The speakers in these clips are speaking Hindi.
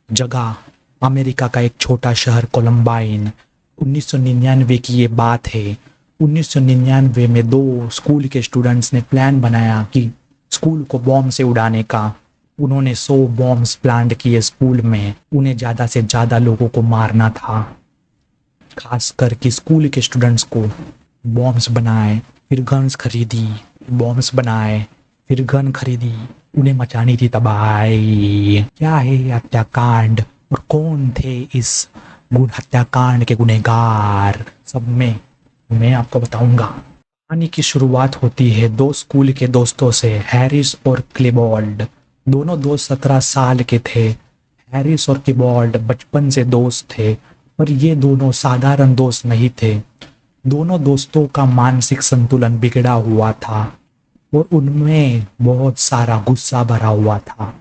जगह अमेरिका का एक छोटा शहर कोलंबाइन। 1999 की ये बात है। 1999 में दो स्कूल के स्टूडेंट्स ने प्लान बनाया कि स्कूल को बॉम्ब से उड़ाने का। उन्होंने 100 बॉम्ब्स प्लांट किए स्कूल में। उन्हें ज़्यादा से ज़्यादा लोगों को मारना था, खास करके स्कूल के स्टूडेंट्स को। बॉम्ब्स बनाए, फिर गन्स खरीदी, बॉम्ब्स बनाए, फिर गन खरीदी। उन्हें मचानी थी तबाही। क्या है ये हत्याकांड और कौन थे इस हत्याकांड के गुनहगार, सब में मैं आपको बताऊंगा। कहानी की शुरुआत होती है दो स्कूल के दोस्तों से, हैरिस और क्लिबॉल्ड। दोनों दोस्त 17 साल के थे। हैरिस और क्लिबॉल्ड बचपन से दोस्त थे, पर ये दोनों साधारण दोस्त नहीं थे। दोनों दोस्तों का मानसिक संतुलन बिगड़ा हुआ था और उनमें बहुत सारा गुस्सा भरा हुआ था।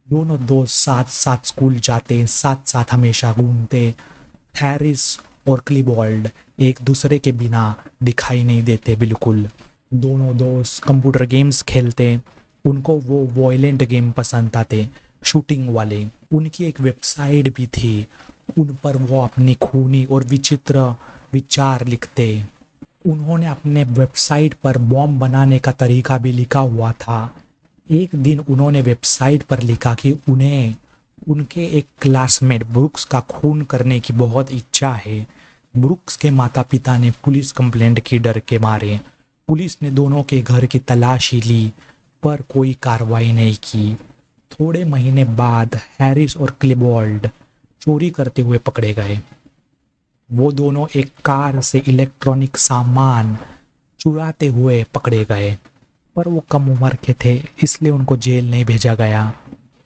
दोनों दोस्त साथ साथ स्कूल जाते, साथ साथ हमेशा घूमते। हैरिस और क्लिबॉल्ड एक दूसरे के बिना दिखाई नहीं देते बिल्कुल। दोनों दोस्त कंप्यूटर गेम्स खेलते। उनको वो वॉयलेंट गेम पसंद आते, शूटिंग वाले। उनकी एक वेबसाइट भी थी, उन पर वो अपनी खूनी और विचित्र विचार लिखते। उन्होंने अपने वेबसाइट पर बॉम्ब बनाने का तरीका भी लिखा हुआ था। एक दिन उन्होंने वेबसाइट पर लिखा कि उन्हें उनके एक क्लासमेट ब्रुक्स का खून करने की बहुत इच्छा है। ब्रुक्स के माता पिता ने पुलिस कंप्लेंट की डर के मारे। पुलिस ने दोनों के घर की तलाशी ली, पर कोई कार्रवाई नहीं की। थोड़े महीने बाद हैरिस और क्लिबॉल्ड चोरी करते हुए पकड़े गए। वो दोनों एक कार से इलेक्ट्रॉनिक सामान चुराते हुए पकड़े गए, पर वो कम उम्र के थे, इसलिए उनको जेल नहीं भेजा गया।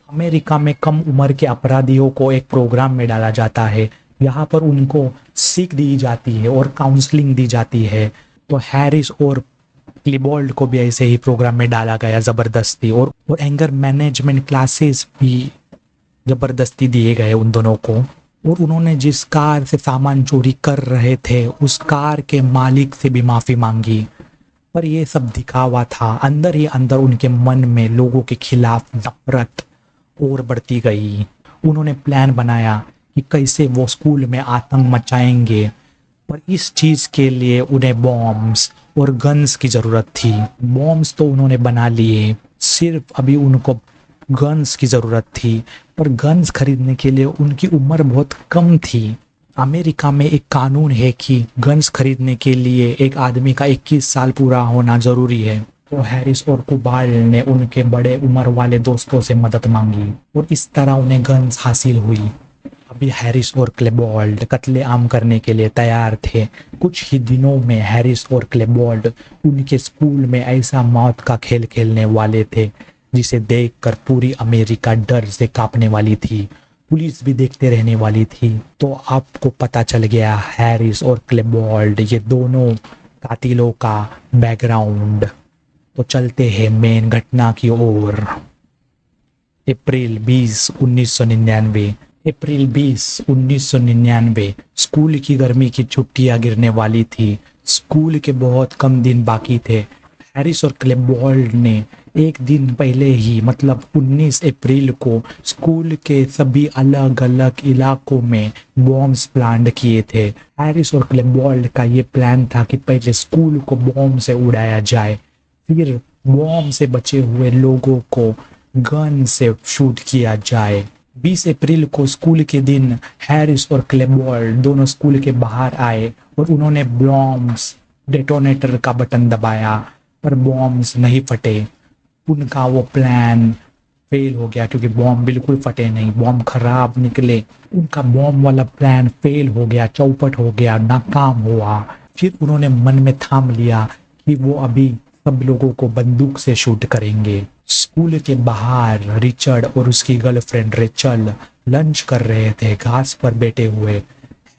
अमेरिका में कम उम्र के अपराधियों को एक प्रोग्राम में डाला जाता है। यहाँ पर उनको सीख दी जाती है और काउंसलिंग दी जाती है। तो हैरिस और क्लिबॉल्ड को भी ऐसे ही प्रोग्राम में डाला गया जबरदस्ती, और एंगर मैनेजमेंट क्लासेस भी जबरदस्ती दिए गए उन दोनों को। और उन्होंने जिस कार से सामान चोरी कर रहे थे उस कार के मालिक से भी माफी मांगी। पर ये सब दिखावा था, अंदर ही अंदर उनके मन में लोगों के खिलाफ नफरत और बढ़ती गई। उन्होंने प्लान बनाया कि कैसे वो स्कूल में आतंक मचाएंगे, पर इस चीज के लिए उन्हें बॉम्ब्स और गन्स की जरूरत थी। बॉम्ब्स तो उन्होंने बना लिए, सिर्फ अभी उनको गन्स की जरूरत थी। पर गन्स खरीदने के लिए उनकी उम्र बहुत कम थी। अमेरिका में एक कानून है कि गन्स खरीदने के लिए एक आदमी का 21 साल पूरा होना जरूरी है। तो हैरिस और क्लिबॉल्ड ने उनके बड़े उम्र वाले दोस्तों से मदद मांगी और इस तरह उन्हें गन्स हासिल हुई। अभी हैरिस और क्लिबॉल्ड कत्लेआम करने के लिए तैयार थे। कुछ ही दिनों में हैरिस और क्लिबॉल्ड उनके स्कूल में ऐसा मौत का खेल खेलने वाले थे जिसे देखकर पूरी अमेरिका डर से कांपने वाली थी। पुलिस भी देखते रहने वाली थी। तो आपको पता चल गया हैरिस और क्लिबॉल्ड ये दोनों कातिलों का बैकग्राउंड। तो चलते हैं मेन घटना की ओर। अप्रैल 20, 1999। अप्रैल 20, 1999 स्कूल की गर्मी की छुट्टियां गिरने वाली थी। स्कूल के बहुत कम दिन बाकी थे। हैरिस और क्लिबॉल्ड ने एक दिन पहले ही, मतलब 19 अप्रैल को स्कूल के सभी अलग अलग इलाकों में बॉम्ब्स प्लान किए थे। हैरिस और क्लिबॉल्ड का ये प्लान था कि पहले स्कूल को बॉम्ब से उड़ाया जाए, फिर बॉम्ब से बचे हुए लोगों को गन से शूट किया जाए। 20 अप्रैल को स्कूल के दिन हैरिस और क्लिबॉल्ड दोनों स्कूल के बाहर आए और उन्होंने बॉम्ब्स डेटोनेटर का बटन दबाया, पर बॉम्ब्स नहीं फटे। उनका वो प्लान फेल हो गया क्योंकि बॉम्ब बिल्कुल फटे नहीं, बॉम्ब खराब निकले। उनका बॉम्ब वाला प्लान फेल हो गया, चौपट हो गया, नाकाम हुआ। फिर उन्होंने मन में ठान लिया कि वो अभी सब लोगों को बंदूक से शूट करेंगे। स्कूल के बाहर रिचर्ड और उसकी गर्लफ्रेंड रेचल लंच कर रहे थे, घास पर बैठे हुए।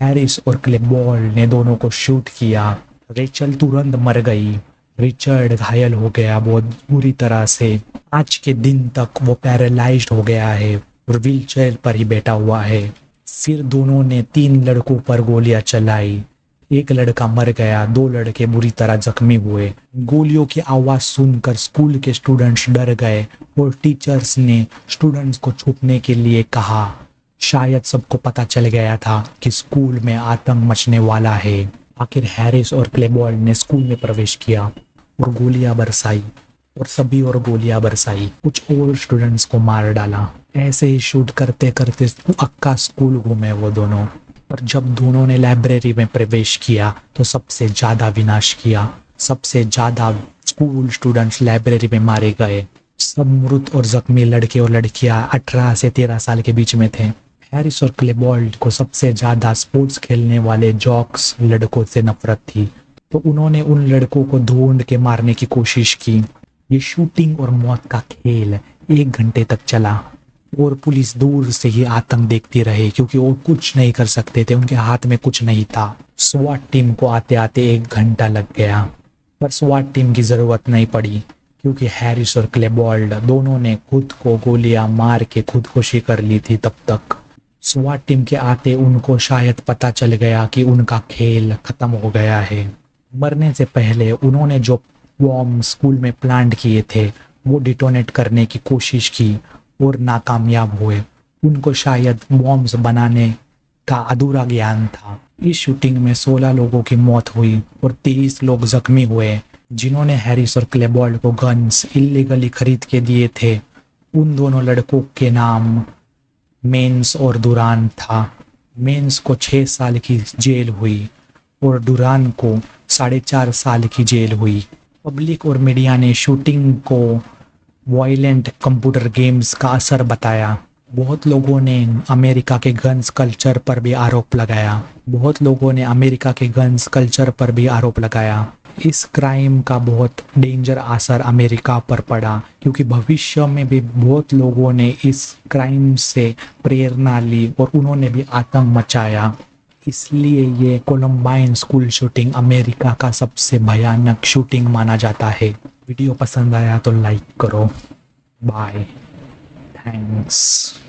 हैरिस और क्लिबॉल्ड ने दोनों को शूट किया। रेचल तुरंत मर गई। रिचर्ड घायल हो गया बहुत बुरी तरह से। आज के दिन तक वो पैरालाइज्ड हो गया है और व्हीलचेयर पर ही बैठा हुआ है। फिर दोनों ने 3 लड़कों पर गोलियां चलाई। एक लड़का मर गया, 2 लड़के बुरी तरह जख्मी हुए। गोलियों की आवाज सुनकर स्कूल के स्टूडेंट्स डर गए और टीचर्स ने स्टूडेंट्स को छुपने के लिए कहा। शायद सबको पता चल गया था कि स्कूल में आतंक मचने वाला है। आखिर हैरिस और क्लेबॉल्ड ने स्कूल में प्रवेश किया और गोलियां बरसाई और गोलियां बरसाई। कुछ और स्टूडेंट्स को मार डाला। ऐसे ही शूट करते करते अक्का स्कूल घूमे वो दोनों। पर जब दोनों ने लाइब्रेरी में प्रवेश किया तो सबसे ज्यादा विनाश किया। सबसे ज्यादा स्कूल स्टूडेंट्स लाइब्रेरी में मारे गए। सब मृत और जख्मी लड़के और लड़कियां 18 से 13 साल के बीच में थे। हैरिस और क्लेबॉल्ड को सबसे ज्यादा स्पोर्ट्स खेलने वाले जॉक्स लड़कों से नफरत थी, तो उन्होंने उन लड़कों को ढूंढ के मारने की कोशिश की। ये शूटिंग और मौत का खेल 1 घंटे तक चला और पुलिस दूर से ही आतंक देखती रही क्योंकि वो कुछ नहीं कर सकते थे, उनके हाथ में कुछ नहीं था। स्वाट टीम को आते आते 1 घंटा लग गया, पर स्वाट टीम की जरूरत नहीं पड़ी क्योंकि हैरिस और क्लेबॉल्ड दोनों ने खुद को गोलियां मार के खुदकुशी कर ली थी। तब तक स्वाट टीम के आते उनको शायद पता चल गया कि उनका खेल खत्म हो गया है। मरने से पहले उन्होंने जो बॉम्ब स्कूल में प्लांट किए थे वो डिटोनेट करने की कोशिश की और नाकामयाब हुए। उनको शायद बॉम्ब्स बनाने का अधूरा ज्ञान था। इस शूटिंग में 16 लोगों की मौत हुई और 23 लोग जख्मी हुए। जिन्होंने हैरिस और क्लेबॉल्ड को गन्स इलीगली खरीद के दिए थे उन दोनों लड़कों के नाम मेंस और दुरान था। मेंस को 6 साल की जेल हुई और दुरान को 4.5 साल की जेल हुई। पब्लिक और मीडिया ने शूटिंग को वायलेंट कंप्यूटर गेम्स का असर बताया। बहुत लोगों ने अमेरिका के गन्स कल्चर पर भी आरोप लगाया। इस क्राइम का बहुत डेंजर असर अमेरिका पर पड़ा क्योंकि भविष्य में भी बहुत लोगों ने इस क्राइम से प्रेरणा ली और उन्होंने भी आतंक मचाया। इसलिए ये कोलंबाइन स्कूल शूटिंग अमेरिका का सबसे भयानक शूटिंग माना जाता है। वीडियो पसंद आया तो लाइक करो। Bye, thanks.